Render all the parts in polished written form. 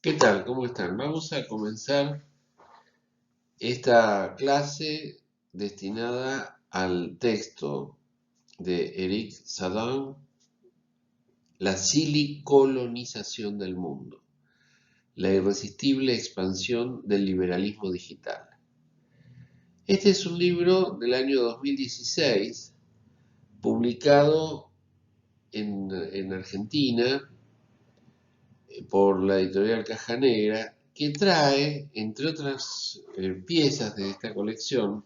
¿Qué tal? ¿Cómo están? Vamos a comenzar esta clase destinada al texto de Eric Saddam, La silicolonización del mundo, la irresistible expansión del liberalismo digital. Este es un libro del año 2016, publicado en Argentina por la editorial Caja Negra, que trae, entre otras piezas de esta colección,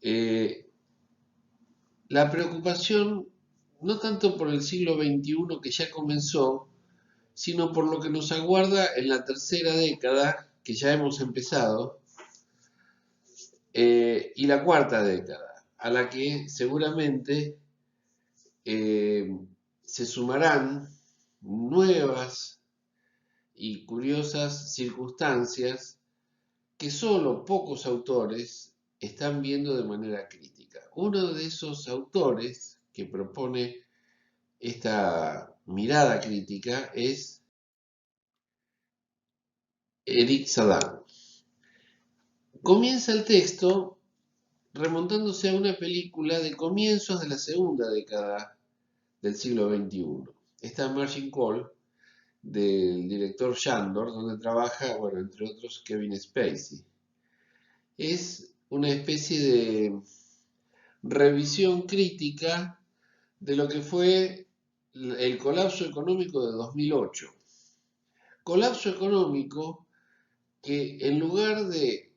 eh, la preocupación no tanto por el siglo XXI que ya comenzó, sino por lo que nos aguarda en la tercera década que ya hemos empezado y la cuarta década, a la que seguramente eh, se sumarán nuevas y curiosas circunstancias que solo pocos autores están viendo de manera crítica. Uno de esos autores que propone esta mirada crítica es Eric Saddam. Comienza el texto remontándose a una película de comienzos de la segunda década del siglo XXI. Esta Margin Call del director Shandor, donde trabaja, bueno, entre otros, Kevin Spacey. Es una especie de revisión crítica de lo que fue el colapso económico de 2008. Colapso económico que en lugar de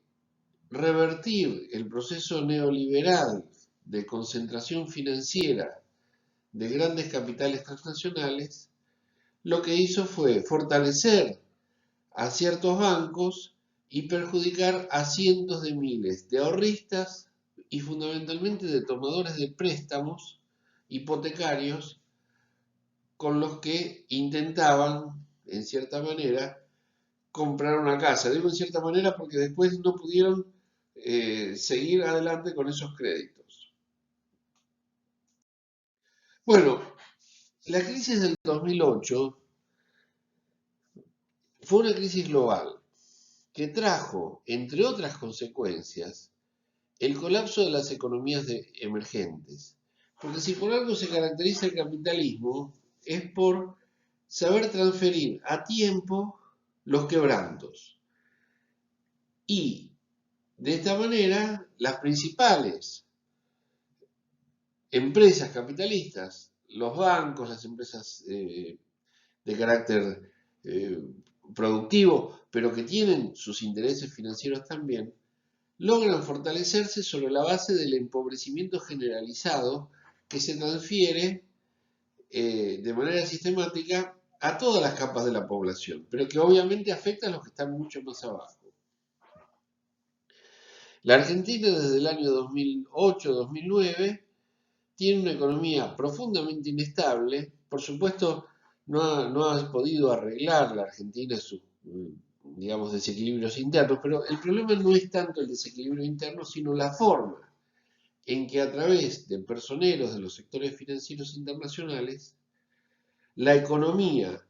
revertir el proceso neoliberal de concentración financiera de grandes capitales transnacionales, lo que hizo fue fortalecer a ciertos bancos y perjudicar a cientos de miles de ahorristas y fundamentalmente de tomadores de préstamos hipotecarios con los que intentaban, en cierta manera, comprar una casa. Digo en cierta manera porque después no pudieron seguir adelante con esos créditos. Bueno, la crisis del 2008 fue una crisis global que trajo, entre otras consecuencias, el colapso de las economías emergentes. Porque si por algo se caracteriza el capitalismo, es por saber transferir a tiempo los quebrantos. Y de esta manera, las principales empresas capitalistas, los bancos, las empresas de carácter eh, productivo, pero que tienen sus intereses financieros también, logran fortalecerse sobre la base del empobrecimiento generalizado que se transfiere de manera sistemática a todas las capas de la población, pero que obviamente afecta a los que están mucho más abajo. La Argentina desde el año 2008-2009 tiene una economía profundamente inestable. Por supuesto, no ha podido arreglar la Argentina sus, digamos, desequilibrios internos, pero el problema no es tanto el desequilibrio interno, sino la forma en que a través de personeros de los sectores financieros internacionales, la economía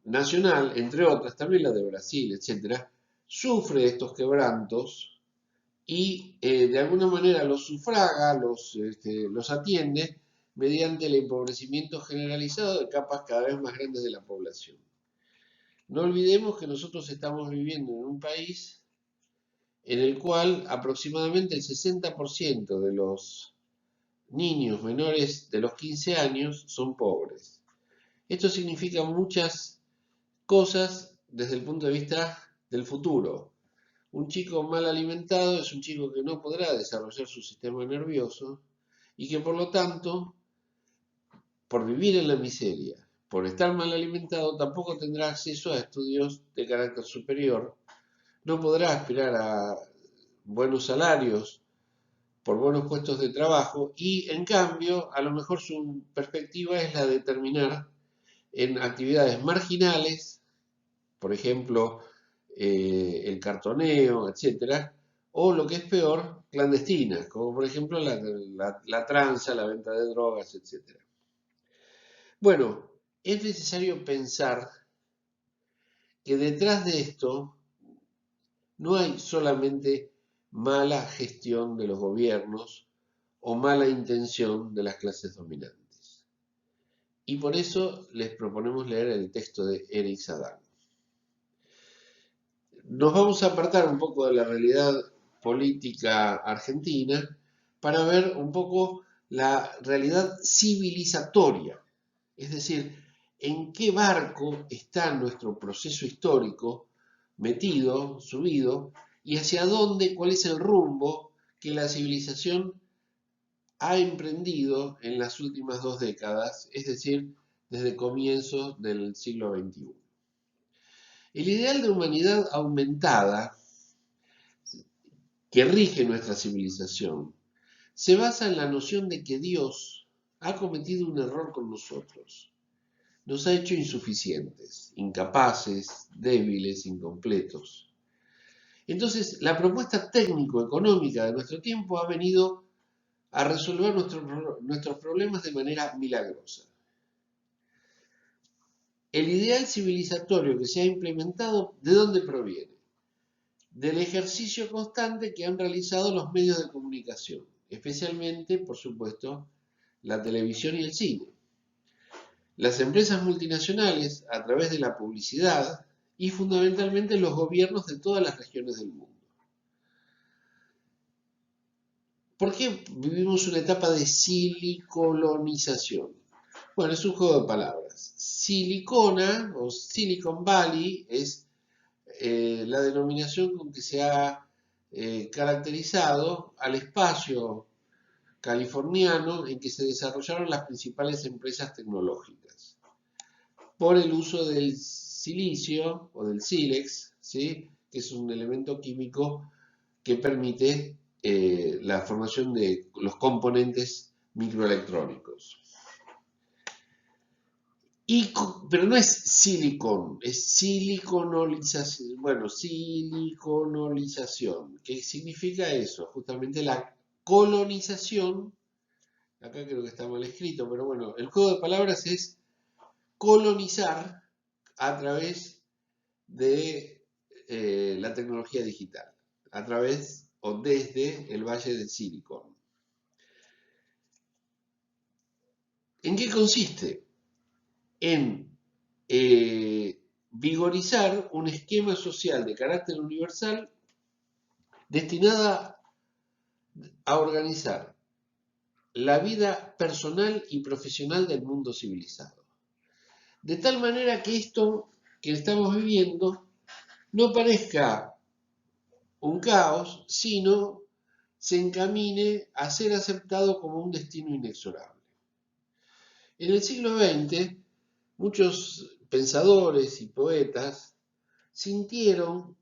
nacional, entre otras, también la de Brasil, etcétera, sufre estos quebrantos y de alguna manera los sufraga, los atiende mediante el empobrecimiento generalizado de capas cada vez más grandes de la población. No olvidemos que nosotros estamos viviendo en un país en el cual aproximadamente el 60% de los niños menores de los 15 años son pobres. Esto significa muchas cosas desde el punto de vista del futuro. Un chico mal alimentado es un chico que no podrá desarrollar su sistema nervioso y que por lo tanto, por vivir en la miseria, por estar mal alimentado, tampoco tendrá acceso a estudios de carácter superior, no podrá aspirar a buenos salarios por buenos puestos de trabajo y en cambio a lo mejor su perspectiva es la de terminar en actividades marginales, por ejemplo, el cartoneo, etcétera, o lo que es peor, clandestinas, como por ejemplo la tranza, la venta de drogas, etcétera. Bueno, es necesario pensar que detrás de esto no hay solamente mala gestión de los gobiernos o mala intención de las clases dominantes. Y por eso les proponemos leer el texto de Eric Sadal. Nos vamos a apartar un poco de la realidad política argentina para ver un poco la realidad civilizatoria, es decir, en qué barco está nuestro proceso histórico metido, subido, y hacia dónde, cuál es el rumbo que la civilización ha emprendido en las últimas 2 décadas, es decir, desde comienzos del siglo XXI. El ideal de humanidad aumentada que rige nuestra civilización se basa en la noción de que Dios ha cometido un error con nosotros. Nos ha hecho insuficientes, incapaces, débiles, incompletos. Entonces, la propuesta técnico-económica de nuestro tiempo ha venido a resolver nuestros problemas de manera milagrosa. El ideal civilizatorio que se ha implementado, ¿de dónde proviene? Del ejercicio constante que han realizado los medios de comunicación, especialmente, por supuesto, la televisión y el cine. Las empresas multinacionales, a través de la publicidad, y fundamentalmente los gobiernos de todas las regiones del mundo. ¿Por qué vivimos una etapa de silicolonización? Bueno, es un juego de palabras. Silicona o Silicon Valley es la denominación con que se ha caracterizado al espacio californiano en que se desarrollaron las principales empresas tecnológicas por el uso del silicio o del sílex, ¿sí? Que es un elemento químico que permite la formación de los componentes microelectrónicos. Pero no es silicon, es siliconolización. Bueno, siliconolización. ¿Qué significa eso? Justamente la colonización. Acá creo que está mal escrito, pero bueno, el juego de palabras es colonizar a través de la tecnología digital, a través o desde el Valle del Silicon. ¿En qué consiste? En vigorizar un esquema social de carácter universal destinada a organizar la vida personal y profesional del mundo civilizado. De tal manera que esto que estamos viviendo no parezca un caos, sino se encamine a ser aceptado como un destino inexorable. En el siglo XX, muchos pensadores y poetas sintieron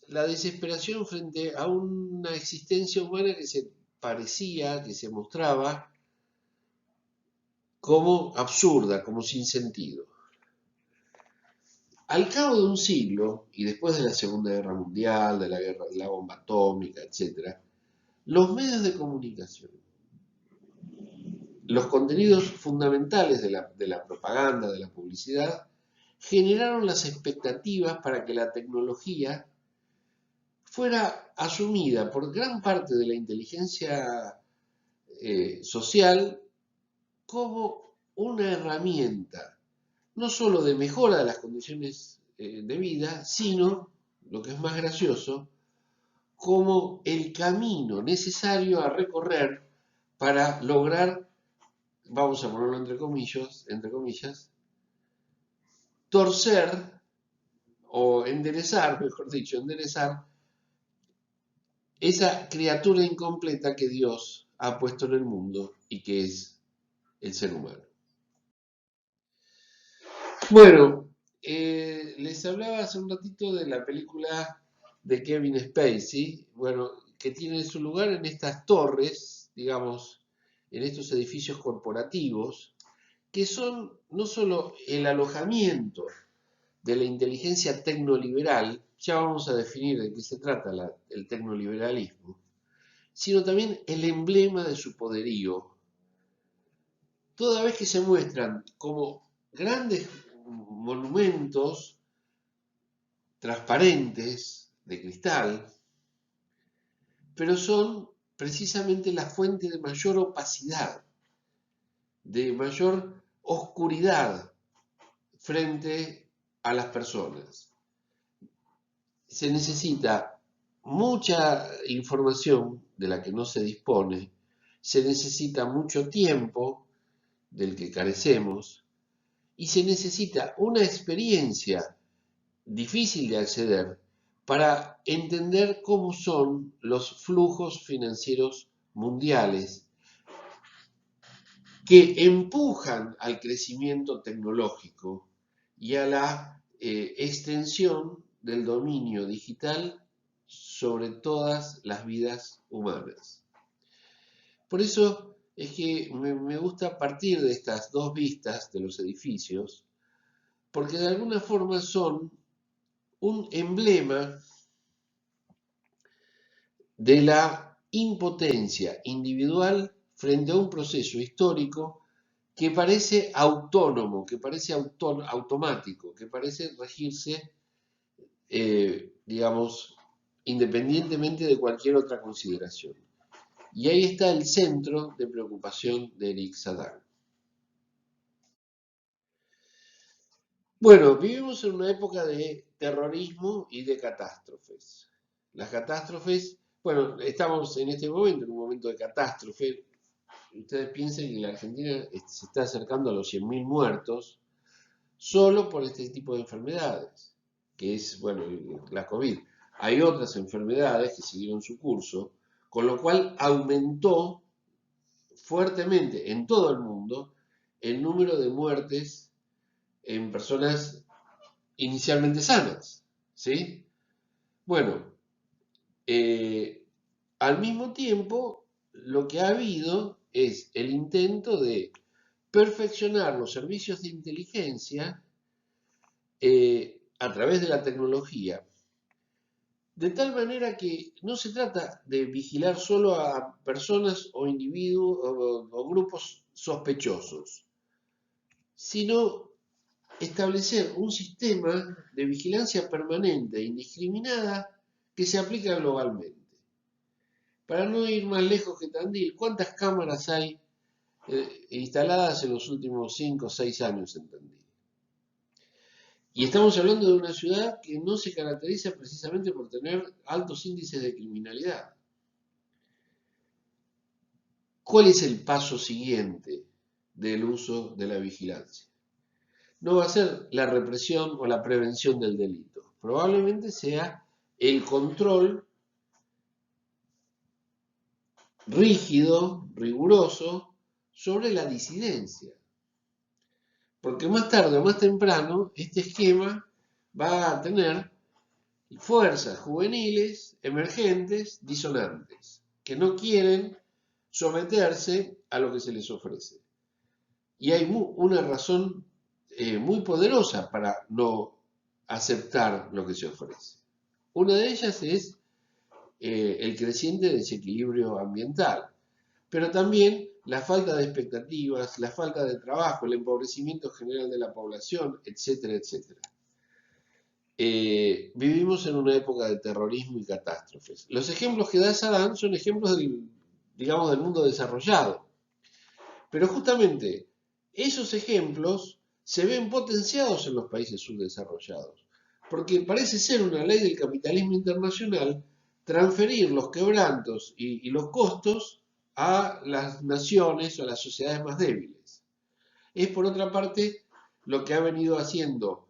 la desesperación frente a una existencia humana que se parecía, que se mostraba como absurda, como sin sentido. Al cabo de un siglo, y después de la Segunda Guerra Mundial, de la guerra de la bomba atómica, etc., los medios de comunicación, los contenidos fundamentales de la propaganda, de la publicidad, generaron las expectativas para que la tecnología fuera asumida por gran parte de la inteligencia social como una herramienta, no solo de mejora de las condiciones de vida, sino, lo que es más gracioso, como el camino necesario a recorrer para lograr, vamos a ponerlo entre comillas, torcer o enderezar, mejor dicho, enderezar esa criatura incompleta que Dios ha puesto en el mundo y que es el ser humano. Bueno, les hablaba hace un ratito de la película de Kevin Spacey, bueno, que tiene su lugar en estas torres, digamos, en estos edificios corporativos, que son no solo el alojamiento de la inteligencia tecnoliberal, ya vamos a definir de qué se trata el tecnoliberalismo, sino también el emblema de su poderío, toda vez que se muestran como grandes monumentos transparentes, de cristal, pero son precisamente la fuente de mayor opacidad, de mayor oscuridad frente a las personas. Se necesita mucha información de la que no se dispone, se necesita mucho tiempo del que carecemos y se necesita una experiencia difícil de acceder para entender cómo son los flujos financieros mundiales que empujan al crecimiento tecnológico y a la extensión del dominio digital sobre todas las vidas humanas. Por eso es que me gusta partir de estas dos vistas de los edificios, porque de alguna forma son un emblema de la impotencia individual frente a un proceso histórico que parece autónomo, que parece automático, que parece regirse, digamos, independientemente de cualquier otra consideración. Y ahí está el centro de preocupación de Eric Sadar. Bueno, vivimos en una época de terrorismo y de catástrofes. Las catástrofes, bueno, estamos en este momento, en un momento de catástrofe. Ustedes piensen que la Argentina se está acercando a los 100.000 muertos solo por este tipo de enfermedades, que es, bueno, la COVID. Hay otras enfermedades que siguieron su curso, con lo cual aumentó fuertemente en todo el mundo el número de muertes en personas inicialmente sanas, ¿sí? Bueno, al mismo tiempo, lo que ha habido es el intento de perfeccionar los servicios de inteligencia a través de la tecnología, de tal manera que no se trata de vigilar solo a personas o individuos o grupos sospechosos, sino establecer un sistema de vigilancia permanente e indiscriminada que se aplica globalmente. Para no ir más lejos que Tandil, ¿cuántas cámaras hay instaladas en los últimos 5 o 6 años en Tandil? Y estamos hablando de una ciudad que no se caracteriza precisamente por tener altos índices de criminalidad. ¿Cuál es el paso siguiente del uso de la vigilancia? No va a ser la represión o la prevención del delito. Probablemente sea el control rígido, riguroso, sobre la disidencia. Porque más tarde o más temprano, este esquema va a tener fuerzas juveniles, emergentes, disonantes, que no quieren someterse a lo que se les ofrece. Y hay una razón muy poderosa para no aceptar lo que se ofrece. Una de ellas es el creciente desequilibrio ambiental, pero también la falta de expectativas, la falta de trabajo, el empobrecimiento general de la población, etcétera, etcétera. Vivimos en una época de terrorismo y catástrofes. Los ejemplos que da Saddam son ejemplos digamos, del mundo desarrollado. Pero justamente esos ejemplos se ven potenciados en los países subdesarrollados. Porque parece ser una ley del capitalismo internacional transferir los quebrantos y los costos a las naciones o a las sociedades más débiles. Es por otra parte lo que ha venido haciendo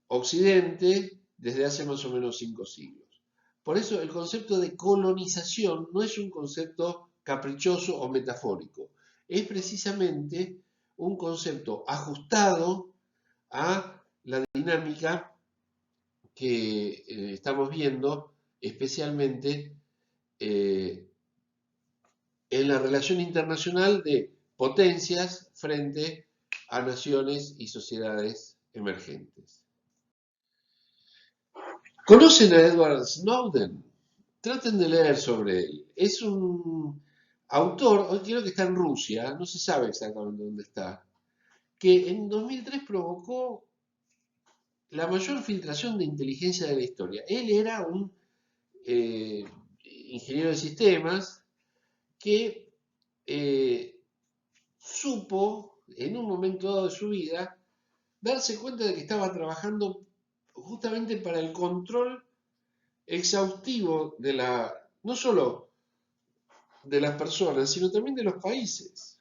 Occidente desde hace más o menos 5 siglos. Por eso el concepto de colonización no es un concepto caprichoso o metafórico, es precisamente un concepto ajustado a la dinámica que estamos viendo especialmente en la relación internacional de potencias frente a naciones y sociedades emergentes. ¿Conocen a Edward Snowden? Traten de leer sobre él. Es un autor, hoy creo que está en Rusia, no se sabe exactamente dónde está, que en 2003 provocó la mayor filtración de inteligencia de la historia. Él era un eh, ingeniero de sistemas que supo, en un momento dado de su vida, darse cuenta de que estaba trabajando justamente para el control exhaustivo de no solo de las personas, sino también de los países.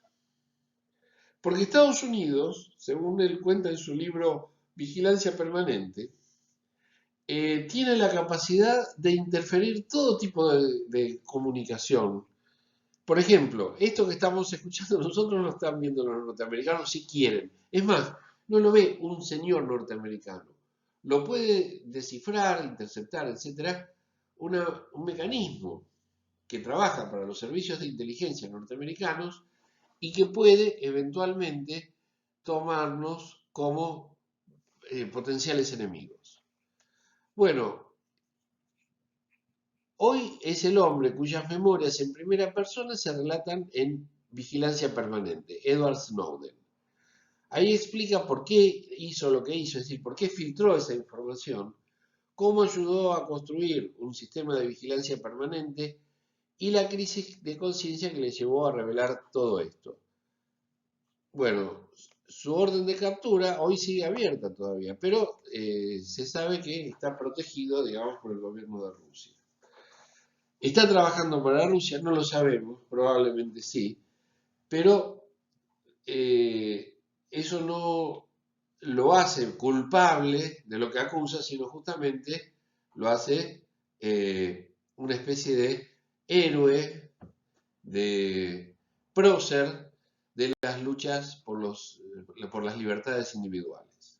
Porque Estados Unidos, según él cuenta en su libro Vigilancia Permanente, tiene la capacidad de interferir todo tipo de comunicación. Por ejemplo, esto que estamos escuchando nosotros lo están viendo los norteamericanos si quieren. Es más, no lo ve un señor norteamericano. Lo puede descifrar, interceptar, etcétera, un mecanismo que trabaja para los servicios de inteligencia norteamericanos y que puede eventualmente tomarnos como potenciales enemigos. Bueno, hoy es el hombre cuyas memorias en primera persona se relatan en Vigilancia Permanente, Edward Snowden. Ahí explica por qué hizo lo que hizo, es decir, por qué filtró esa información, cómo ayudó a construir un sistema de vigilancia permanente y la crisis de conciencia que le llevó a revelar todo esto. Bueno, su orden de captura hoy sigue abierta todavía, pero se sabe que está protegido, digamos, por el gobierno de Rusia. ¿Está trabajando para Rusia? No lo sabemos, probablemente sí, pero eso no lo hace culpable de lo que acusa, sino justamente lo hace una especie de héroe, de prócer de las luchas por las libertades individuales.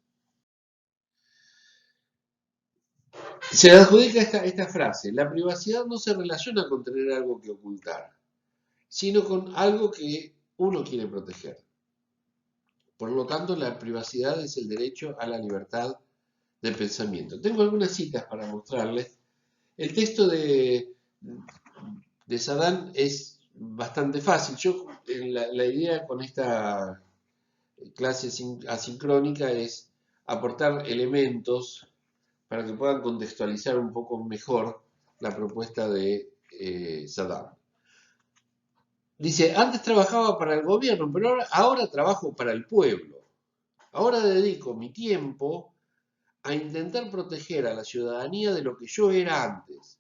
Se adjudica esta frase: la privacidad no se relaciona con tener algo que ocultar, sino con algo que uno quiere proteger. Por lo tanto, la privacidad es el derecho a la libertad de pensamiento. Tengo algunas citas para mostrarles. El texto de Saddam es bastante fácil. La idea con esta clase asincrónica es aportar elementos para que puedan contextualizar un poco mejor la propuesta de Saddam. Dice, antes trabajaba para el gobierno, pero ahora trabajo para el pueblo. Ahora dedico mi tiempo a intentar proteger a la ciudadanía de lo que yo era antes.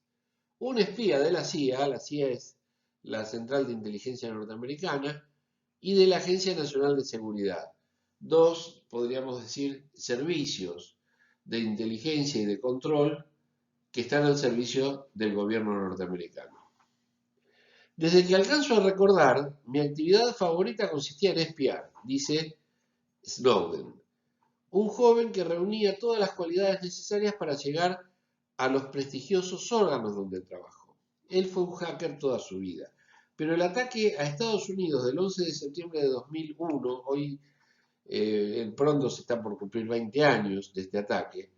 Un espía de la CIA es la Central de Inteligencia Norteamericana, y de la Agencia Nacional de Seguridad. Dos, podríamos decir, servicios de inteligencia y de control que están al servicio del gobierno norteamericano. Desde que alcanzo a recordar, mi actividad favorita consistía en espiar, dice Snowden, un joven que reunía todas las cualidades necesarias para llegar a los prestigiosos órganos donde trabajó. Él fue un hacker toda su vida, pero el ataque a Estados Unidos del 11 de septiembre de 2001, hoy pronto se está por cumplir 20 años de este ataque,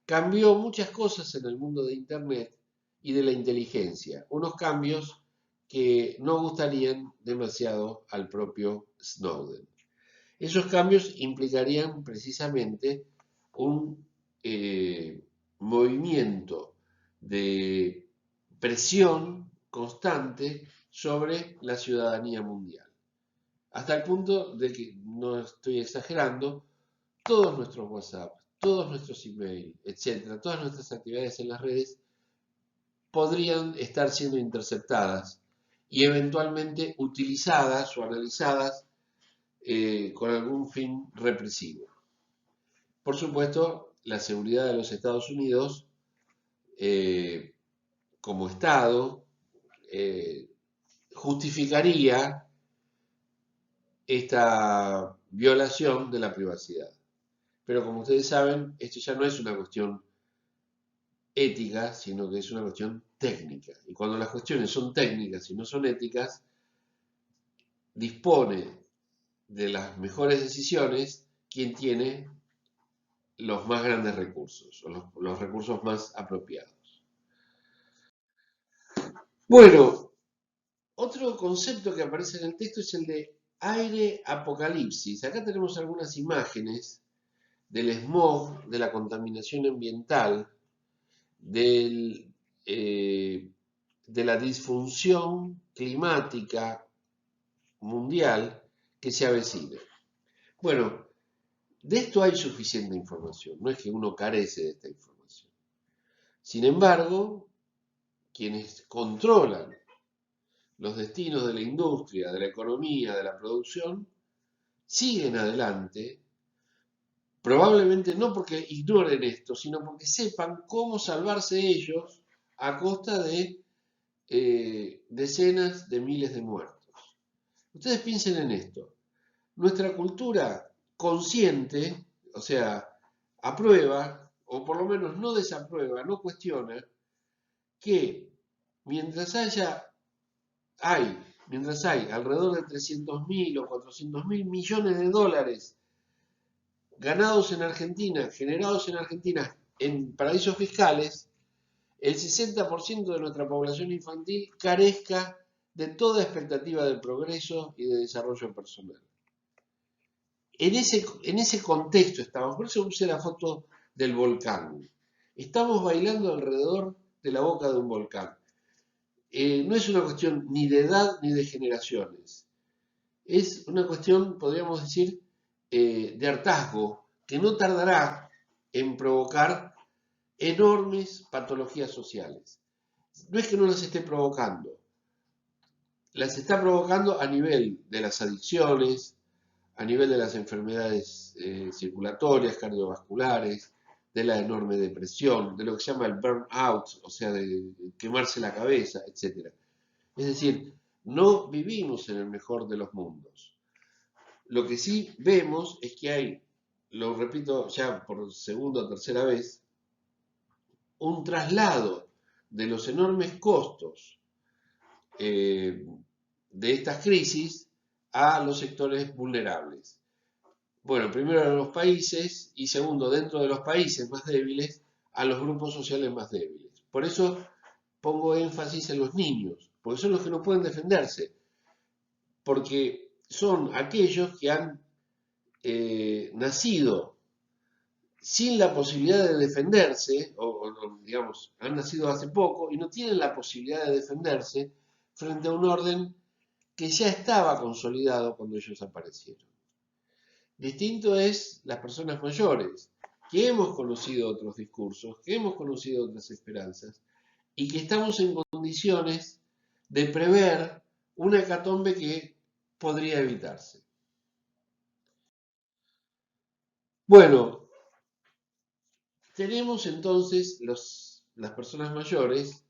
cambió muchas cosas en el mundo de Internet y de la inteligencia, unos cambios que no gustarían demasiado al propio Snowden. Esos cambios implicarían precisamente un movimiento de presión constante sobre la ciudadanía mundial. Hasta el punto de que, no estoy exagerando, todos nuestros WhatsApp, todos nuestros emails, etcétera, todas nuestras actividades en las redes podrían estar siendo interceptadas y eventualmente utilizadas o analizadas con algún fin represivo. Por supuesto, la seguridad de los Estados Unidos como Estado justificaría esta violación de la privacidad. Pero como ustedes saben, esto ya no es una cuestión ética, sino que es una cuestión técnica. Y cuando las cuestiones son técnicas y no son éticas, dispone de las mejores decisiones quien tiene los más grandes recursos, o los recursos más apropiados. Bueno, otro concepto que aparece en el texto es el de aire apocalipsis. Acá tenemos algunas imágenes del smog, de la contaminación ambiental, del, de la disfunción climática mundial que se avecina. Bueno, de esto hay suficiente información, no es que uno carece de esta información. Sin embargo, quienes controlan los destinos de la industria, de la economía, de la producción, siguen adelante, probablemente no porque ignoren esto, sino porque sepan cómo salvarse ellos a costa de decenas de miles de muertos. Ustedes piensen en esto. Nuestra cultura consciente, o sea, aprueba, o por lo menos no desaprueba, no cuestiona, que mientras hay, mientras hay alrededor de 300.000 o 400.000 millones de dólares ganados en Argentina, generados en Argentina en paraísos fiscales, el 60% de nuestra población infantil carezca de toda expectativa de progreso y de desarrollo personal. En ese contexto estamos, por eso puse la foto del volcán. Estamos bailando alrededor de la boca de un volcán. No es una cuestión ni de edad ni de generaciones. Es una cuestión, podríamos decir, de hartazgo, que no tardará en provocar enormes patologías sociales. No es que no las esté provocando, las está provocando a nivel de las adicciones, a nivel de las enfermedades circulatorias, cardiovasculares, de la enorme depresión, de lo que se llama el burnout, o sea, de quemarse la cabeza, etc. Es decir, no vivimos en el mejor de los mundos. Lo que sí vemos es que hay, lo repito ya por segunda o tercera vez, un traslado de los enormes costos de estas crisis a los sectores vulnerables. Bueno, primero a los países y segundo, dentro de los países más débiles, a los grupos sociales más débiles. Por eso pongo énfasis en los niños, porque son los que no pueden defenderse, porque son aquellos que han nacido sin la posibilidad de defenderse, digamos, han nacido hace poco y no tienen la posibilidad de defenderse frente a un orden que ya estaba consolidado cuando ellos aparecieron. Distinto es las personas mayores, que hemos conocido otros discursos, que hemos conocido otras esperanzas y que estamos en condiciones de prever una hecatombe que podría evitarse. Bueno, tenemos entonces las personas mayores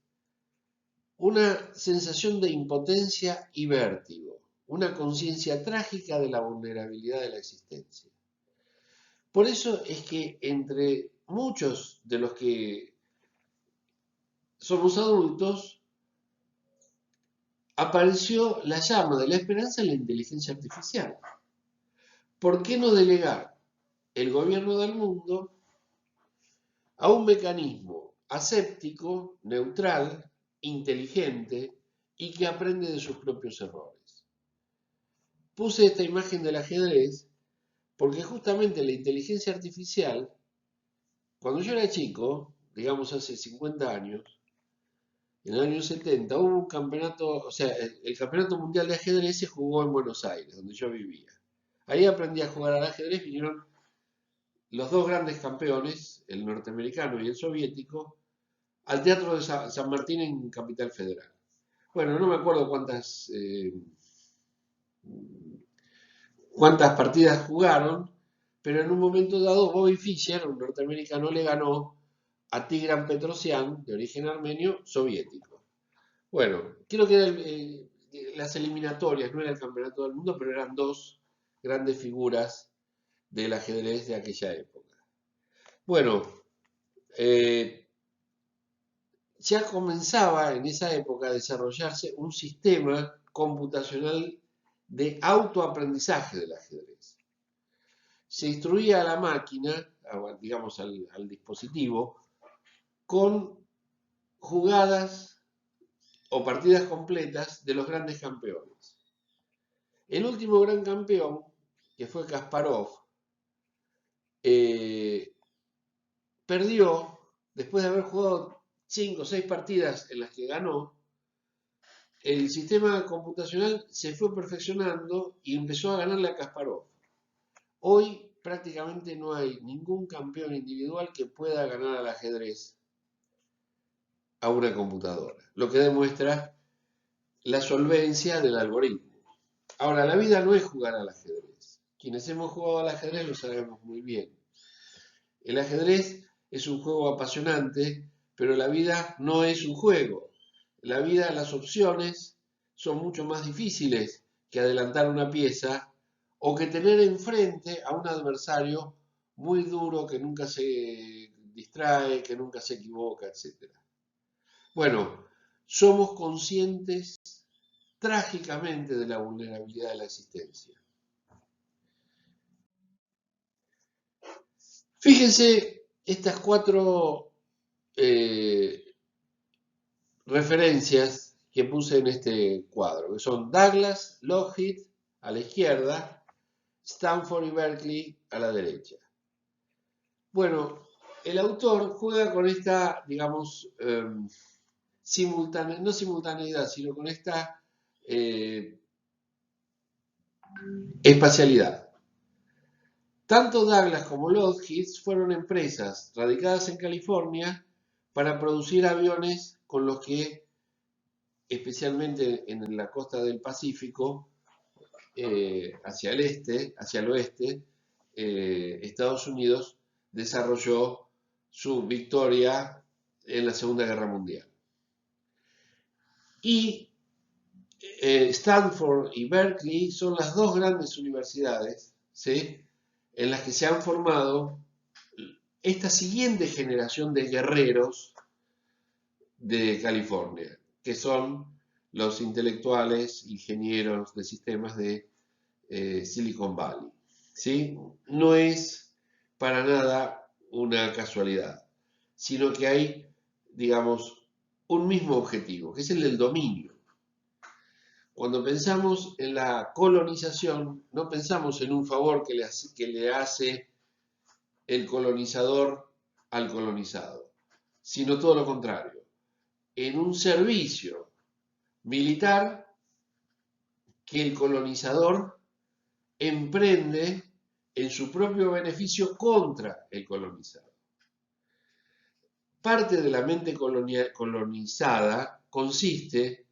una sensación de impotencia y vértigo, una conciencia trágica de la vulnerabilidad de la existencia. Por eso es que entre muchos de los que somos adultos apareció la llama de la esperanza en la inteligencia artificial. ¿Por qué no delegar el gobierno del mundo a un mecanismo aséptico, neutral, inteligente y que aprende de sus propios errores? Puse esta imagen del ajedrez porque justamente la inteligencia artificial, cuando yo era chico, digamos hace 50 años, en el año 70, hubo un campeonato, o sea, el campeonato mundial de ajedrez se jugó en Buenos Aires, donde yo vivía. Ahí aprendí a jugar al ajedrez, vinieron los dos grandes campeones, el norteamericano y el soviético, al Teatro de San Martín en Capital Federal. Bueno, no me acuerdo cuántas partidas jugaron, pero en un momento dado Bobby Fischer, un norteamericano, le ganó a Tigran Petrosyan, de origen armenio, soviético. Bueno, creo que eran las eliminatorias, no era el campeonato del mundo, pero eran dos grandes figuras del ajedrez de aquella época. Bueno, ya comenzaba en esa época a desarrollarse un sistema computacional de autoaprendizaje del ajedrez. Se instruía a la máquina, digamos al dispositivo, con jugadas o partidas completas de los grandes campeones. El último gran campeón, que fue Kasparov, perdió, después de haber jugado 5 o 6 partidas en las que ganó, el sistema computacional se fue perfeccionando y empezó a ganarle a Kasparov. Hoy prácticamente no hay ningún campeón individual que pueda ganar al ajedrez a una computadora, lo que demuestra la solvencia del algoritmo. Ahora, la vida no es jugar al ajedrez. Quienes hemos jugado al ajedrez lo sabemos muy bien. El ajedrez es un juego apasionante, pero la vida no es un juego. La vida, las opciones son mucho más difíciles que adelantar una pieza o que tener enfrente a un adversario muy duro que nunca se distrae, que nunca se equivoca, etc. Bueno, somos conscientes trágicamente de la vulnerabilidad de la existencia. Fíjense estas 4 referencias que puse en este cuadro, que son Douglas, Lockheed a la izquierda, Stanford y Berkeley a la derecha. Bueno, el autor juega con esta, digamos, no simultaneidad, sino con esta espacialidad. Tanto Douglas como Lockheed fueron empresas radicadas en California para producir aviones con los que, especialmente en la costa del Pacífico, hacia el este, hacia el oeste, Estados Unidos desarrolló su victoria en la Segunda Guerra Mundial. Y Stanford y Berkeley son las 2 grandes universidades, ¿sí?, en las que se han formado esta siguiente generación de guerreros de California, que son los intelectuales, ingenieros de sistemas de Silicon Valley. ¿Sí? No es para nada una casualidad, sino que hay, digamos, un mismo objetivo, que es el del dominio. Cuando pensamos en la colonización, no pensamos en un favor que le hace el colonizador al colonizado, sino todo lo contrario, en un servicio militar que el colonizador emprende en su propio beneficio contra el colonizado. Parte de la mente colonizada consiste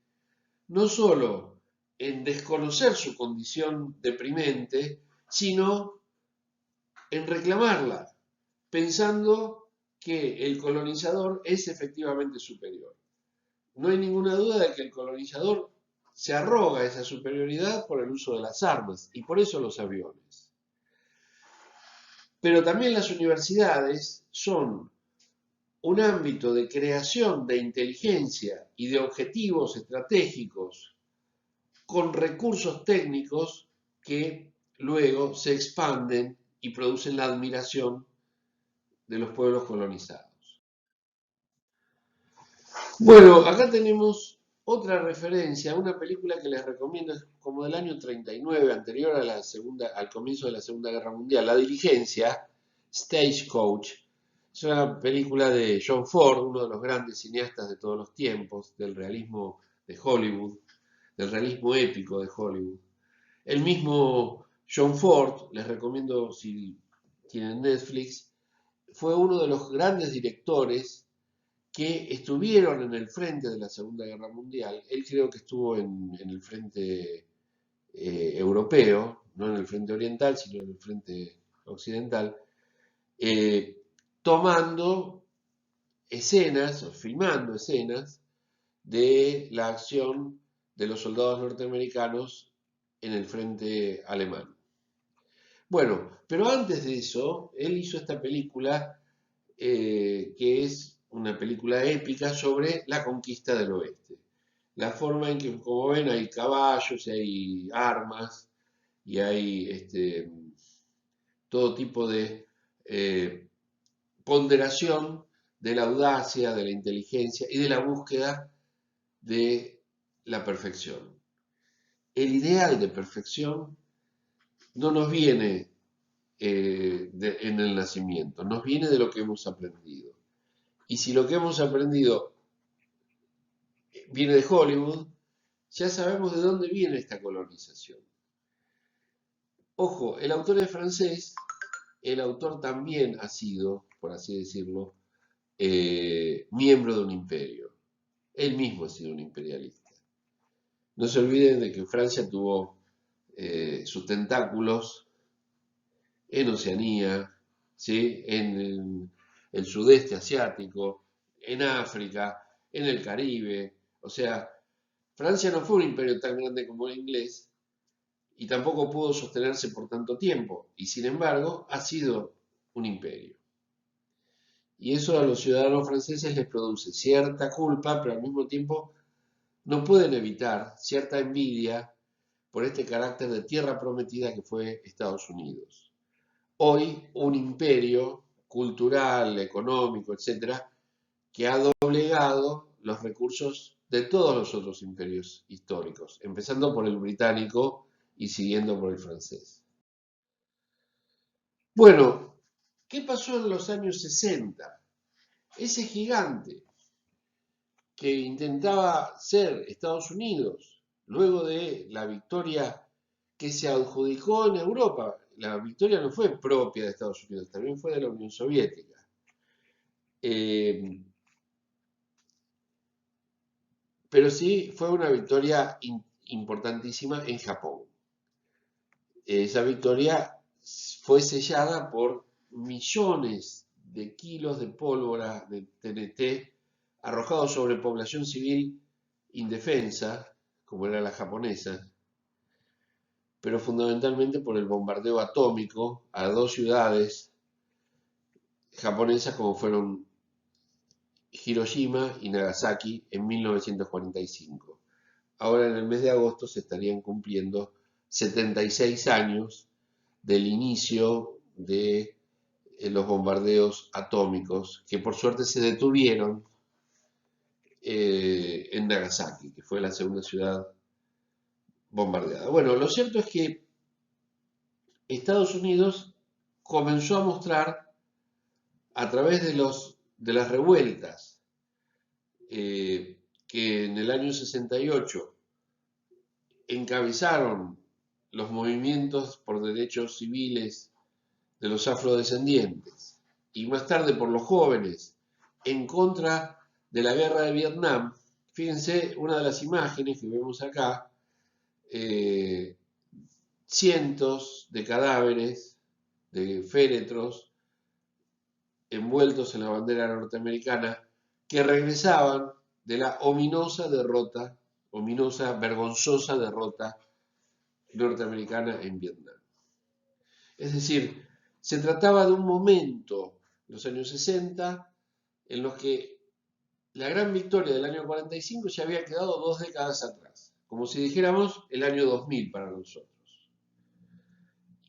no solo en desconocer su condición deprimente, sino en reclamarla, pensando que el colonizador es efectivamente superior. No hay ninguna duda de que el colonizador se arroga esa superioridad por el uso de las armas y por eso los aviones. Pero también las universidades son un ámbito de creación de inteligencia y de objetivos estratégicos con recursos técnicos que luego se expanden y producen la admiración de los pueblos colonizados. Bueno, acá tenemos otra referencia, una película que les recomiendo, es como del año 39, anterior a al comienzo de la Segunda Guerra Mundial, La Diligencia, Stagecoach. Es una película de John Ford, uno de los grandes cineastas de todos los tiempos, del realismo de Hollywood, del realismo épico de Hollywood. El mismo John Ford, les recomiendo si tienen Netflix, fue uno de los grandes directores que estuvieron en el frente de la Segunda Guerra Mundial. Él creo que estuvo en el frente europeo, no en el frente oriental, sino en el frente occidental, tomando escenas, o filmando escenas de la acción de los soldados norteamericanos en el frente alemán. Bueno, pero antes de eso, él hizo esta película que es una película épica sobre la conquista del oeste. La forma en que, como ven, hay caballos, y hay armas, y hay todo tipo de ponderación de la audacia, de la inteligencia y de la búsqueda de la perfección. El ideal de perfección no nos viene en el nacimiento, nos viene de lo que hemos aprendido. Y si lo que hemos aprendido viene de Hollywood, ya sabemos de dónde viene esta colonización. Ojo, el autor es francés, el autor también ha sido, por así decirlo, miembro de un imperio. Él mismo ha sido un imperialista. No se olviden de que Francia tuvo sus tentáculos en Oceanía, ¿sí? En el sudeste asiático, en África, en el Caribe. O sea, Francia no fue un imperio tan grande como el inglés y tampoco pudo sostenerse por tanto tiempo. Y sin embargo, ha sido un imperio. Y eso a los ciudadanos franceses les produce cierta culpa, pero al mismo tiempo no pueden evitar cierta envidia por este carácter de tierra prometida que fue Estados Unidos. Hoy un imperio cultural, económico, etcétera, que ha doblegado los recursos de todos los otros imperios históricos, empezando por el británico y siguiendo por el francés. Bueno, ¿qué pasó en los años 60? Ese gigante que intentaba ser Estados Unidos, luego de la victoria que se adjudicó en Europa. La victoria no fue propia de Estados Unidos, también fue de la Unión Soviética. Eh, pero sí fue una victoria importantísima en Japón. Esa victoria fue sellada por millones de kilos de pólvora de TNT arrojados sobre población civil indefensa, como era la japonesa, pero fundamentalmente por el bombardeo atómico a dos ciudades japonesas como fueron Hiroshima y Nagasaki en 1945. Ahora en el mes de agosto se estarían cumpliendo 76 años del inicio de los bombardeos atómicos, que por suerte se detuvieron en Nagasaki, que fue la segunda ciudad bombardeada. Bueno, lo cierto es que Estados Unidos comenzó a mostrar a través de las revueltas que en el año 68 encabezaron los movimientos por derechos civiles de los afrodescendientes y más tarde por los jóvenes en contra de la guerra de Vietnam. Fíjense una de las imágenes que vemos acá, eh, cientos de cadáveres de féretros envueltos en la bandera norteamericana que regresaban de la ominosa, vergonzosa derrota norteamericana en Vietnam. Es decir, se trataba de un momento, los años 60, en los que la gran victoria del año 45 ya había quedado 2 décadas atrás, como si dijéramos el año 2000 para nosotros.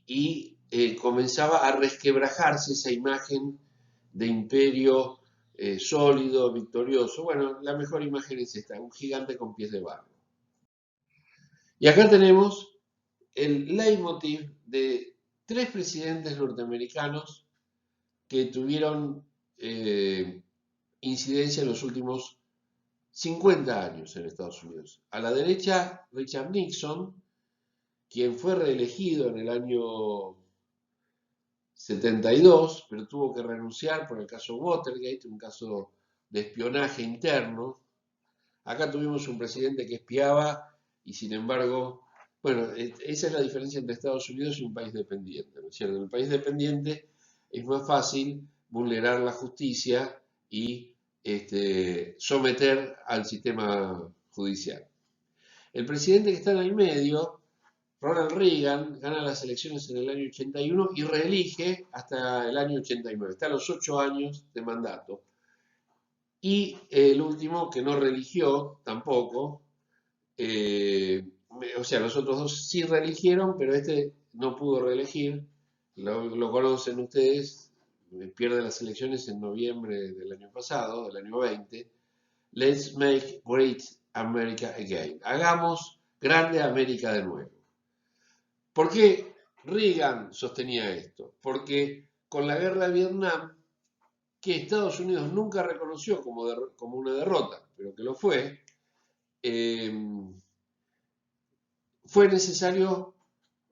Y comenzaba a resquebrajarse esa imagen de imperio sólido, victorioso. Bueno, la mejor imagen es esta, un gigante con pies de barro. Y acá tenemos el leitmotiv de 3 presidentes norteamericanos que tuvieron incidencia en los últimos 50 años en Estados Unidos. A la derecha, Richard Nixon, quien fue reelegido en el año 72, pero tuvo que renunciar por el caso Watergate, un caso de espionaje interno. Acá tuvimos un presidente que espiaba y sin embargo, bueno, esa es la diferencia entre Estados Unidos y un país dependiente, ¿no es cierto? En el país dependiente es más fácil vulnerar la justicia y someter al sistema judicial. El presidente que está en el medio, Ronald Reagan, gana las elecciones en el año 81 y reelige hasta el año 89. Está a los 8 años de mandato. Y el último que no reeligió tampoco, o sea, los otros dos sí reeligieron, pero este no pudo reelegir, lo conocen ustedes, pierde las elecciones en noviembre del año pasado, del año 20. Let's make great America again. Hagamos grande América de nuevo. ¿Por qué Reagan sostenía esto, porque con la guerra de Vietnam, que Estados Unidos nunca reconoció como una derrota, pero que lo eh, fue necesario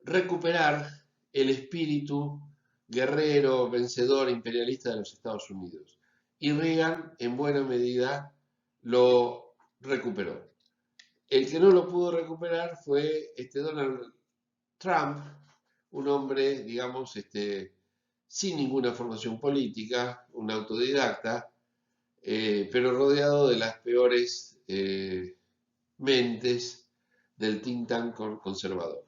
recuperar el espíritu guerrero, vencedor, imperialista de los Estados Unidos. Y Reagan, en buena medida, lo recuperó. El que no lo pudo recuperar fue Donald Trump, un hombre, digamos, sin ninguna formación política, un autodidacta, pero rodeado de las peores mentes del think tank conservador.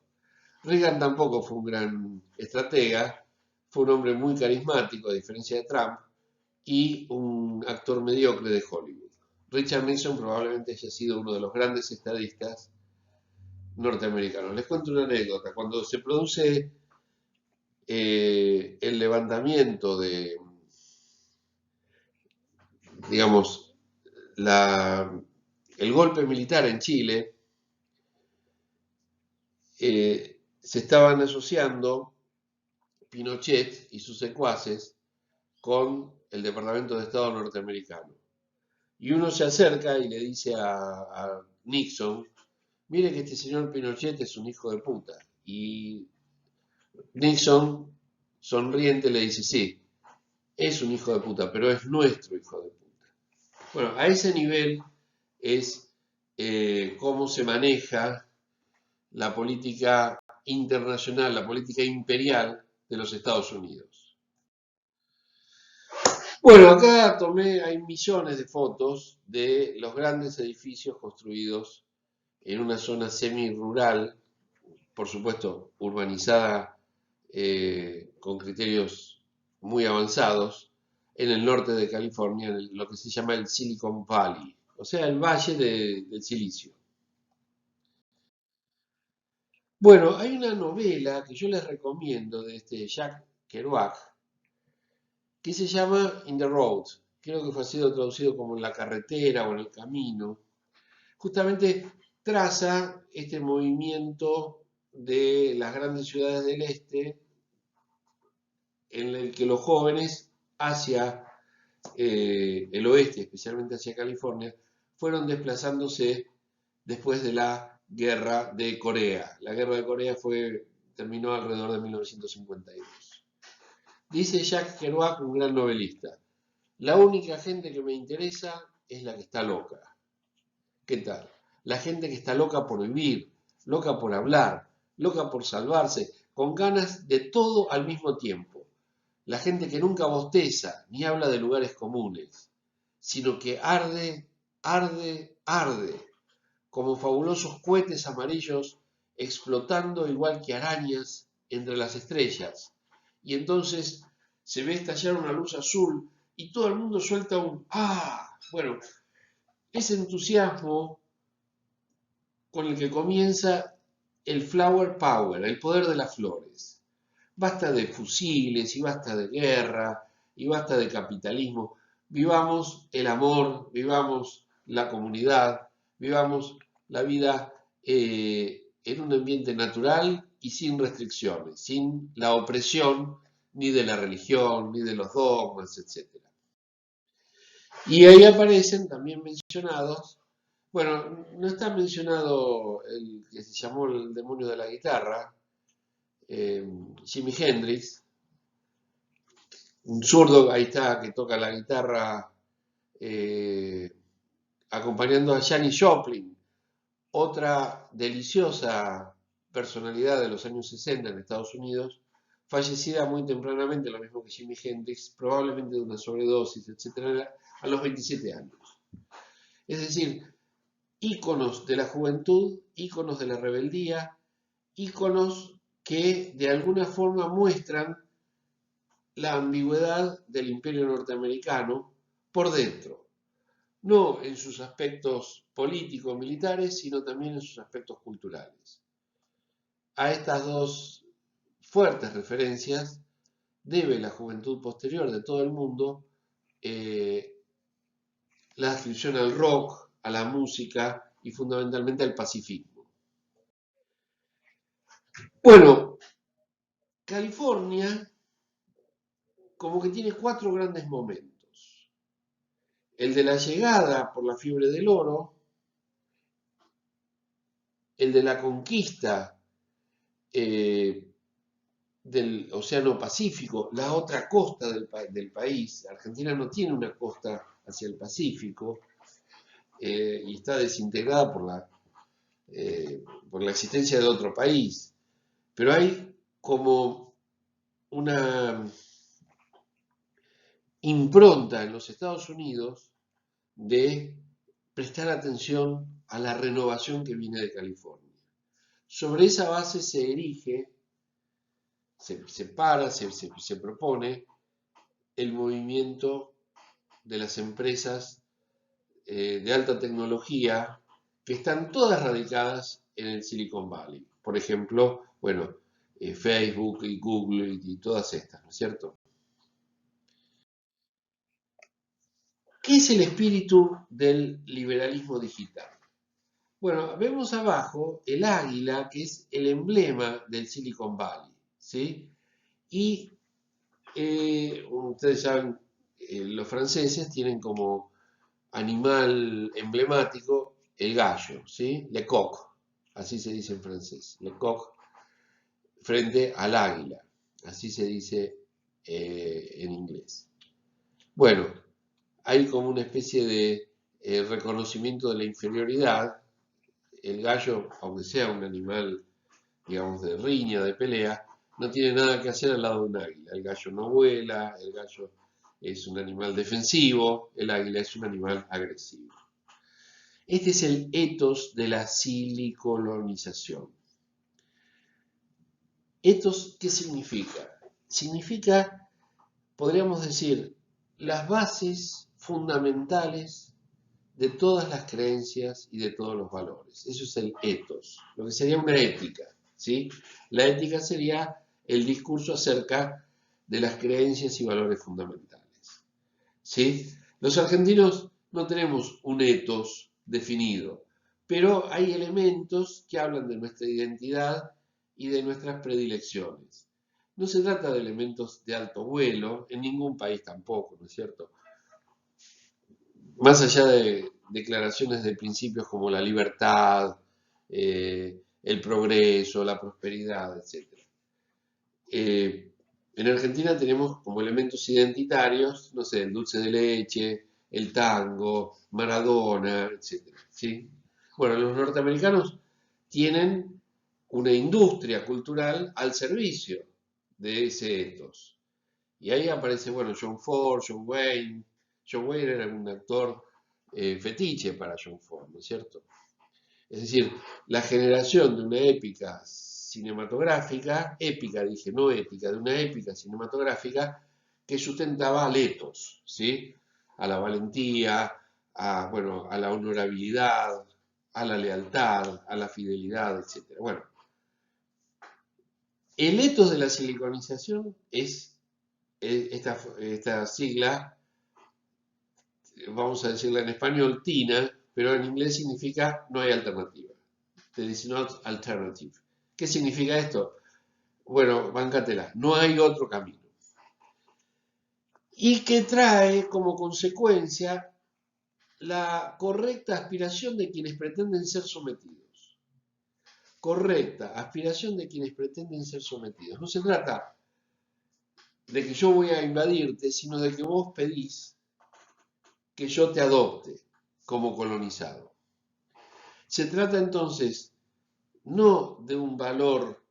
Reagan tampoco fue un gran estratega, fue un hombre muy carismático, a diferencia de Trump, y un actor mediocre de Hollywood. Richard Nixon probablemente haya sido uno de los grandes estadistas norteamericanos. Les cuento una anécdota. Cuando se produce el levantamiento digamos, el golpe militar en Chile, se estaban asociando Pinochet y sus secuaces con el Departamento de Estado norteamericano. Y uno se acerca y le dice a Nixon, mire que este señor Pinochet es un hijo de puta. Y Nixon, sonriente, le dice, sí, es un hijo de puta, pero es nuestro hijo de puta. Bueno, a ese nivel es cómo se maneja la política internacional, la política imperial de los Estados Unidos. Bueno, acá hay millones de fotos de los grandes edificios construidos en una zona semi-rural, por supuesto urbanizada con criterios muy avanzados, en el norte de California, en lo que se llama el Silicon Valley, o sea, el Valle del Silicio. Bueno, hay una novela que yo les recomiendo de Jack Kerouac, que se llama In the Road. Creo que fue sido traducido como en la carretera o en el camino. Justamente traza este movimiento de las grandes ciudades del este en el que los jóvenes hacia el oeste, especialmente hacia California, fueron desplazándose después de la guerra de Corea. La guerra de Corea terminó alrededor de 1952. Dice Jack Kerouac, un gran novelista, la única gente que me interesa es la que está loca. ¿Qué tal? La gente que está loca por vivir, loca por hablar, loca por salvarse, con ganas de todo al mismo tiempo. La gente que nunca bosteza ni habla de lugares comunes, sino que arde, arde, arde, como fabulosos cohetes amarillos explotando igual que arañas entre las estrellas. Y entonces se ve estallar una luz azul y todo el mundo suelta un ¡ah! Bueno, ese entusiasmo con el que comienza el flower power, el poder de las flores. Basta de fusiles y basta de guerra y basta de capitalismo. Vivamos el amor, vivamos la comunidad, vivamos la vida en un ambiente natural y sin restricciones, sin la opresión ni de la religión, ni de los dogmas, etc. Y ahí aparecen también mencionados, bueno, no está mencionado el que se llamó el demonio de la guitarra, Jimi Hendrix, un zurdo, ahí está, que toca la guitarra eh, acompañando a Janis Joplin, otra deliciosa personalidad de los años 60 en Estados Unidos, fallecida muy tempranamente, lo mismo que Jimi Hendrix, probablemente de una sobredosis, etc., a los 27 años. Es decir, íconos de la juventud, íconos de la rebeldía, íconos que de alguna forma muestran la ambigüedad del imperio norteamericano por dentro, no en sus aspectos políticos, militares, sino también en sus aspectos culturales. A estas dos fuertes referencias debe la juventud posterior de todo el mundo la adscripción al rock, a la música y fundamentalmente al pacifismo. Bueno, California como que tiene 4 grandes momentos. El de la llegada por la fiebre del oro, el de la conquista del Océano Pacífico, la otra costa del país. Argentina no tiene una costa hacia el Pacífico y está desintegrada por la existencia de otro país. Pero hay como una impronta en los Estados Unidos de prestar atención a la renovación que viene de California. Sobre esa base se erige, se propone el movimiento de las empresas de alta tecnología que están todas radicadas en el Silicon Valley. Por ejemplo, bueno, Facebook y Google y todas estas, ¿no es cierto? ¿Qué es el espíritu del liberalismo digital? Bueno, vemos abajo el águila, que es el emblema del Silicon Valley, ¿sí? Y ustedes saben, los franceses tienen como animal emblemático el gallo, ¿sí? Le coq, así se dice en francés, le coq, frente al águila, así se dice en inglés. Bueno, hay como una especie de reconocimiento de la inferioridad. El gallo, aunque sea un animal, digamos, de riña, de pelea, no tiene nada que hacer al lado de un águila. El gallo no vuela, el gallo es un animal defensivo, el águila es un animal agresivo. Este es el ethos de la silicolonización. ¿Ethos qué significa? Significa, podríamos decir, las bases fundamentales de todas las creencias y de todos los valores. Eso es el ethos, lo que sería una ética, ¿sí? La ética sería el discurso acerca de las creencias y valores fundamentales, ¿sí? Los argentinos no tenemos un ethos definido, pero hay elementos que hablan de nuestra identidad y de nuestras predilecciones. No se trata de elementos de alto vuelo, en ningún país tampoco, ¿no es cierto? Más allá de declaraciones de principios como la libertad, el progreso, la prosperidad, etc. En Argentina tenemos como elementos identitarios, no sé, el dulce de leche, el tango, Maradona, etc. ¿Sí? Bueno, los norteamericanos tienen una industria cultural al servicio de ese ethos. Y ahí aparece, bueno, John Ford, John Wayne. John Wayne era un actor fetiche para John Ford, ¿no es cierto? Es decir, la generación de una épica cinematográfica, épica dije, no épica, de una épica cinematográfica que sustentaba al ethos, ¿sí? A la valentía, bueno, a la honorabilidad, a la lealtad, a la fidelidad, etc. Bueno, el ethos de la siliconización es esta sigla, vamos a decirla en español, TINA, pero en inglés significa no hay alternativa. There is not alternative. ¿Qué significa esto? Bueno, bancatela, no hay otro camino. Y que trae como consecuencia la correcta aspiración de quienes pretenden ser sometidos. Correcta aspiración de quienes pretenden ser sometidos. No se trata de que yo voy a invadirte, sino de que vos pedís que yo te adopte como colonizado. Se trata entonces no de un valor,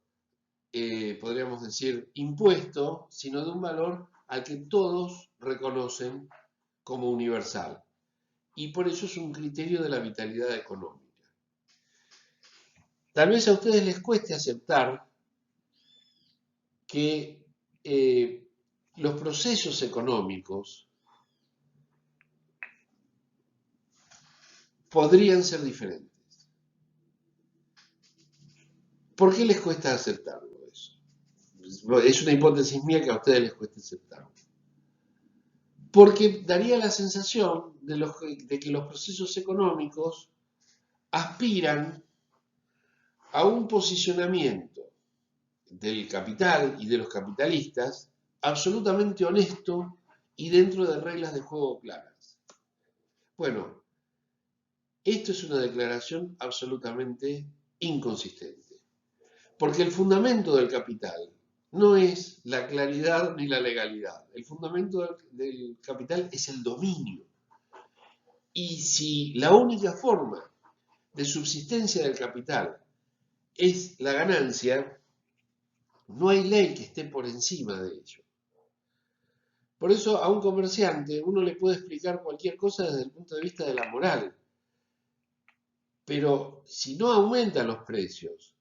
podríamos decir, impuesto, sino de un valor al que todos reconocen como universal. Y por eso es un criterio de la vitalidad económica. Tal vez a ustedes les cueste aceptar que los procesos económicos podrían ser diferentes. ¿Por qué les cuesta aceptarlo eso? Es una hipótesis mía que a ustedes les cuesta aceptarlo. Porque daría la sensación de que los procesos económicos aspiran a un posicionamiento del capital y de los capitalistas, absolutamente honesto y dentro de reglas de juego claras. Bueno, esto es una declaración absolutamente inconsistente, porque el fundamento del capital no es la claridad ni la legalidad. El fundamento del capital es el dominio. Y si la única forma de subsistencia del capital es la ganancia, no hay ley que esté por encima de ello. Por eso a un comerciante uno le puede explicar cualquier cosa desde el punto de vista de la moral, pero si no aumenta los precios,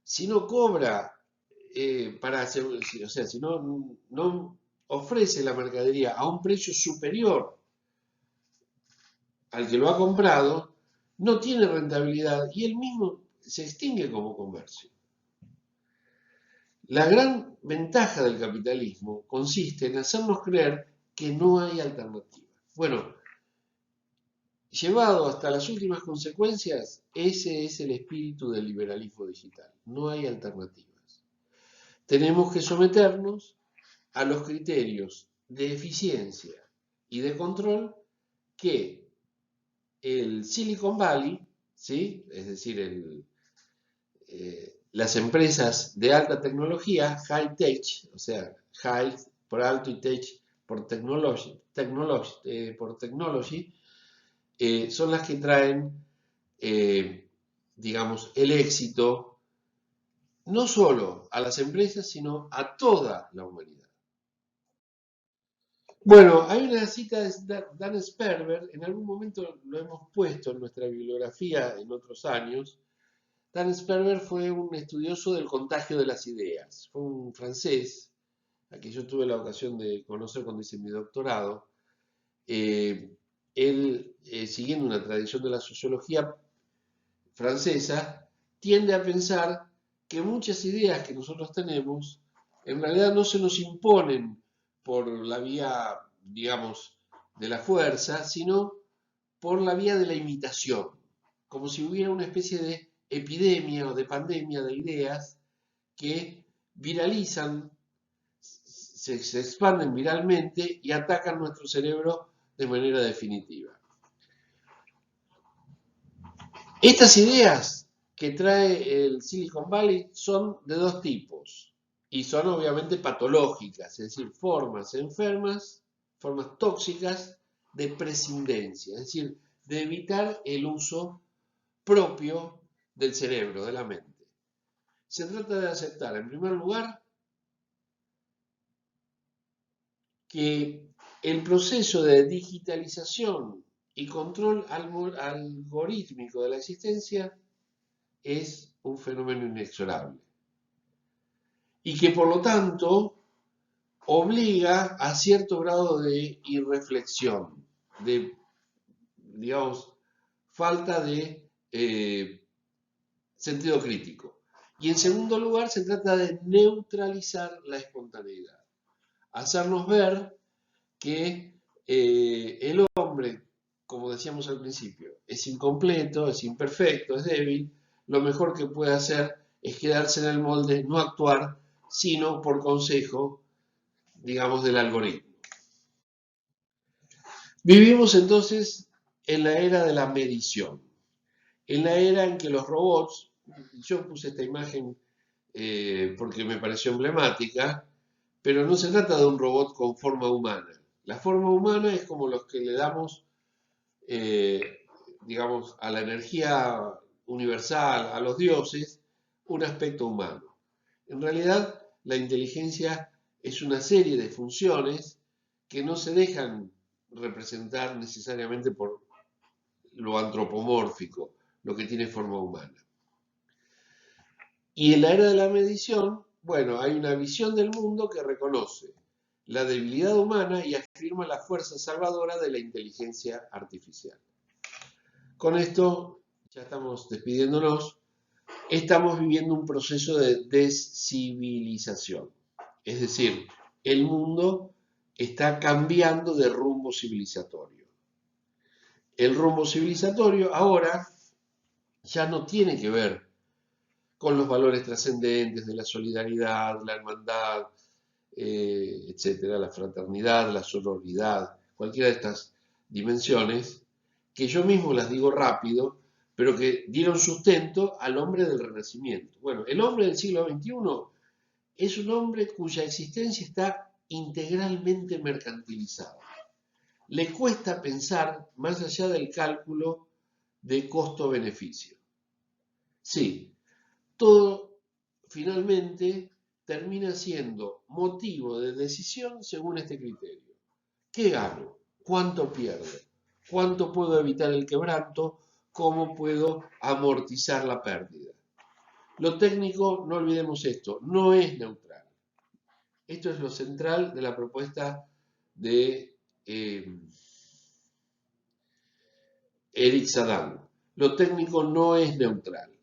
si no cobra o sea, si no ofrece la mercadería a un precio superior al que lo ha comprado, no tiene rentabilidad y él mismo se extingue como comercio. La gran ventaja del capitalismo consiste en hacernos creer que no hay alternativa. Bueno, llevado hasta las últimas consecuencias, ese es el espíritu del liberalismo digital. No hay alternativas. Tenemos que someternos a los criterios de eficiencia y de control que el Silicon Valley, ¿sí? Es decir, las empresas de alta tecnología, high tech, o sea, high por alto y tech por technology, son las que traen, digamos, el éxito no solo a las empresas, sino a toda la humanidad. Bueno, hay una cita de Dan Sperber, en algún momento lo hemos puesto en nuestra bibliografía en otros años. Dan Sperber fue un estudioso del contagio de las ideas, fue un francés, a quien yo tuve la ocasión de conocer cuando hice mi doctorado. Él, siguiendo una tradición de la sociología francesa, tiende a pensar que muchas ideas que nosotros tenemos en realidad no se nos imponen por la vía, digamos, de la fuerza, sino por la vía de la imitación, como si hubiera una especie de epidemia o de pandemia de ideas que viralizan, se expanden viralmente y atacan nuestro cerebro de manera definitiva. Estas ideas que trae el Silicon Valley son de dos tipos y son obviamente patológicas, es decir, formas enfermas, formas tóxicas de prescindencia, es decir, de evitar el uso propio del cerebro, de la mente. Se trata de aceptar, en primer lugar, que el proceso de digitalización y control algorítmico de la existencia es un fenómeno inexorable y que por lo tanto obliga a cierto grado de irreflexión, de, digamos, falta de sentido crítico. Y en segundo lugar, se trata de neutralizar la espontaneidad, hacernos ver que el hombre, como decíamos al principio, es incompleto, es imperfecto, es débil, lo mejor que puede hacer es quedarse en el molde, no actuar, sino por consejo, digamos, del algoritmo. Vivimos entonces en la era de la medición, en la era en que los robots, yo puse esta imagen porque me pareció emblemática, pero no se trata de un robot con forma humana. La forma humana es como los que le damos, digamos, a la energía universal, a los dioses, un aspecto humano. En realidad, la inteligencia es una serie de funciones que no se dejan representar necesariamente por lo antropomórfico, lo que tiene forma humana. Y en la era de la medición, bueno, hay una visión del mundo que reconoce la debilidad humana y afirma la fuerza salvadora de la inteligencia artificial. Con esto, ya estamos despidiéndonos, estamos viviendo un proceso de descivilización. Es decir, el mundo está cambiando de rumbo civilizatorio. El rumbo civilizatorio ahora ya no tiene que ver con los valores trascendentes de la solidaridad, la hermandad, etcétera, la fraternidad, la sororidad, cualquiera de estas dimensiones, que yo mismo las digo rápido, pero que dieron sustento al hombre del Renacimiento. Bueno, el hombre del siglo XXI es un hombre cuya existencia está integralmente mercantilizada. Le cuesta pensar más allá del cálculo de costo-beneficio. Sí, todo finalmente termina siendo motivo de decisión según este criterio. ¿Qué gano? ¿Cuánto pierdo? ¿Cuánto puedo evitar el quebranto? ¿Cómo puedo amortizar la pérdida? Lo técnico, no olvidemos esto, no es neutral. Esto es lo central de la propuesta de Eric Saddam. Lo técnico no es neutral.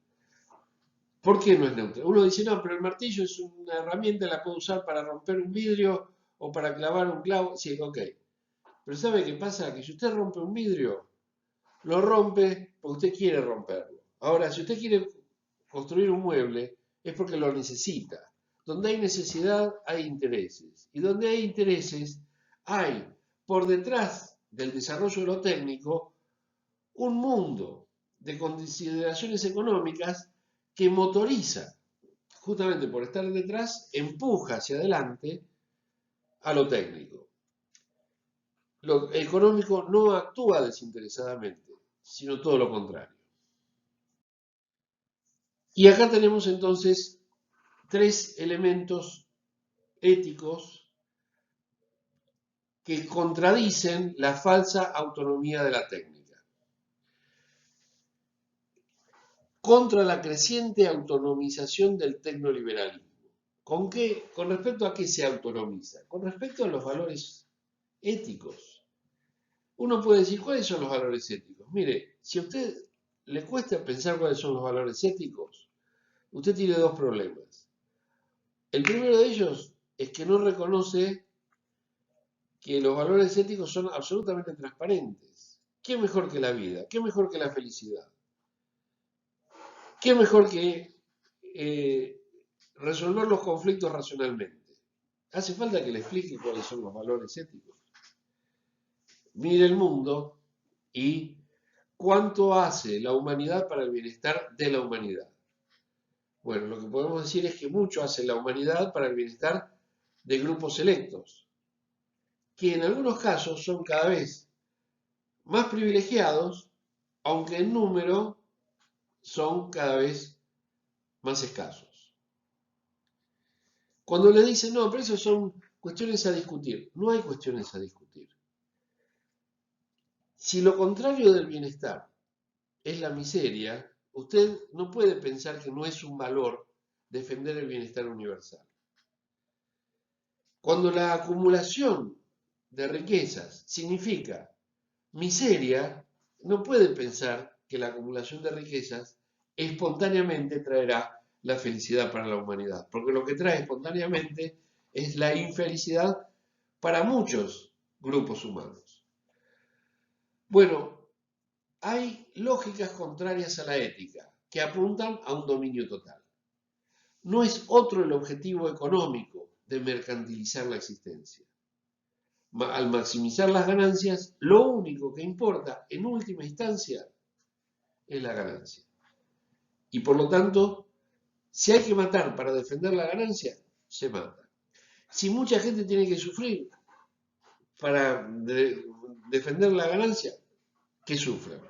¿Por qué no es neutral? Uno dice, no, pero el martillo es una herramienta, la puedo usar para romper un vidrio o para clavar un clavo. Sí, ok. Pero ¿sabe qué pasa? Que si usted rompe un vidrio, lo rompe porque usted quiere romperlo. Ahora, si usted quiere construir un mueble, es porque lo necesita. Donde hay necesidad, hay intereses. Y donde hay intereses, hay por detrás del desarrollo de lo técnico un mundo de consideraciones económicas que motoriza, justamente por estar detrás, empuja hacia adelante a lo técnico. Lo económico no actúa desinteresadamente, sino todo lo contrario. Y acá tenemos entonces tres elementos éticos que contradicen la falsa autonomía de la técnica. Contra la creciente autonomización del tecnoliberalismo. ¿Con qué? ¿Con respecto a qué se autonomiza? Con respecto a los valores éticos. Uno puede decir, ¿cuáles son los valores éticos? Mire, si a usted le cuesta pensar cuáles son los valores éticos, usted tiene dos problemas. El primero de ellos es que no reconoce que los valores éticos son absolutamente transparentes. ¿Qué mejor que la vida? ¿Qué mejor que la felicidad? ¿Qué mejor que resolver los conflictos racionalmente? ¿Hace falta que le explique cuáles son los valores éticos? Mire el mundo y cuánto hace la humanidad para el bienestar de la humanidad. Bueno, lo que podemos decir es que mucho hace la humanidad para el bienestar de grupos selectos, que en algunos casos son cada vez más privilegiados, aunque en número son cada vez más escasos. Cuando le dicen, no, pero eso son cuestiones a discutir, no hay cuestiones a discutir. Si lo contrario del bienestar es la miseria, usted no puede pensar que no es un valor defender el bienestar universal. Cuando la acumulación de riquezas significa miseria, no puede pensar que la acumulación de riquezas espontáneamente traerá la felicidad para la humanidad, porque lo que trae espontáneamente es la infelicidad para muchos grupos humanos. Bueno, hay lógicas contrarias a la ética que apuntan a un dominio total. No es otro el objetivo económico de mercantilizar la existencia. Al maximizar las ganancias, lo único que importa en última instancia es la ganancia. Y por lo tanto, si hay que matar para defender la ganancia, se mata. Si mucha gente tiene que sufrir para defender la ganancia, que sufran.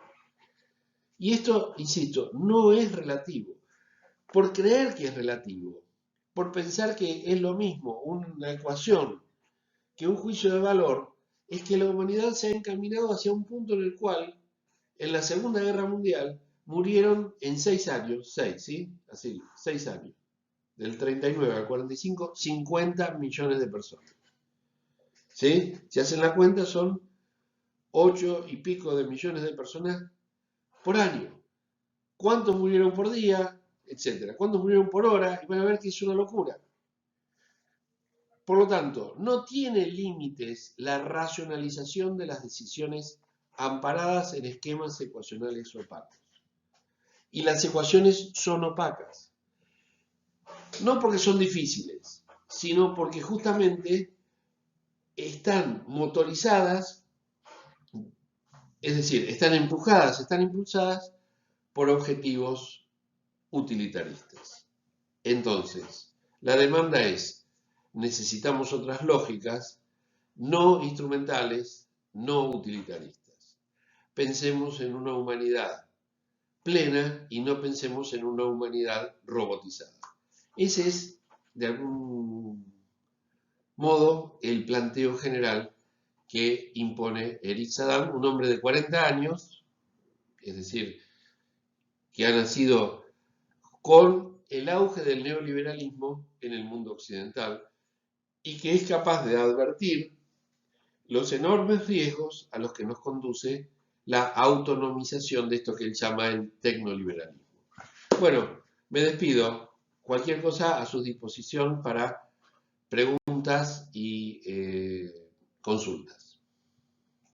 Y esto, insisto, no es relativo. Por creer que es relativo, por pensar que es lo mismo una ecuación que un juicio de valor, es que la humanidad se ha encaminado hacia un punto en el cual, en la Segunda Guerra Mundial, murieron en 6 años, 6, ¿sí? Así, 6 años. Del 39 al 45, 50 millones de personas. ¿Sí? Si hacen la cuenta, son 8 y pico de millones de personas por año. ¿Cuántos murieron por día? Etcétera. ¿Cuántos murieron por hora? Y van a ver que es una locura. Por lo tanto, no tiene límites la racionalización de las decisiones amparadas en esquemas ecuacionales opacos. Y las ecuaciones son opacas. No porque son difíciles, sino porque justamente están motorizadas, es decir, están empujadas, están impulsadas por objetivos utilitaristas. Entonces, la demanda es, necesitamos otras lógicas no instrumentales, no utilitaristas. Pensemos en una humanidad plena y no pensemos en una humanidad robotizada. Ese es, de algún modo, el planteo general que impone Eric Saddam, un hombre de 40 años, es decir, que ha nacido con el auge del neoliberalismo en el mundo occidental y que es capaz de advertir los enormes riesgos a los que nos conduce la autonomización de esto que él llama el tecnoliberalismo. Bueno, me despido. Cualquier cosa a su disposición para preguntas y consultas.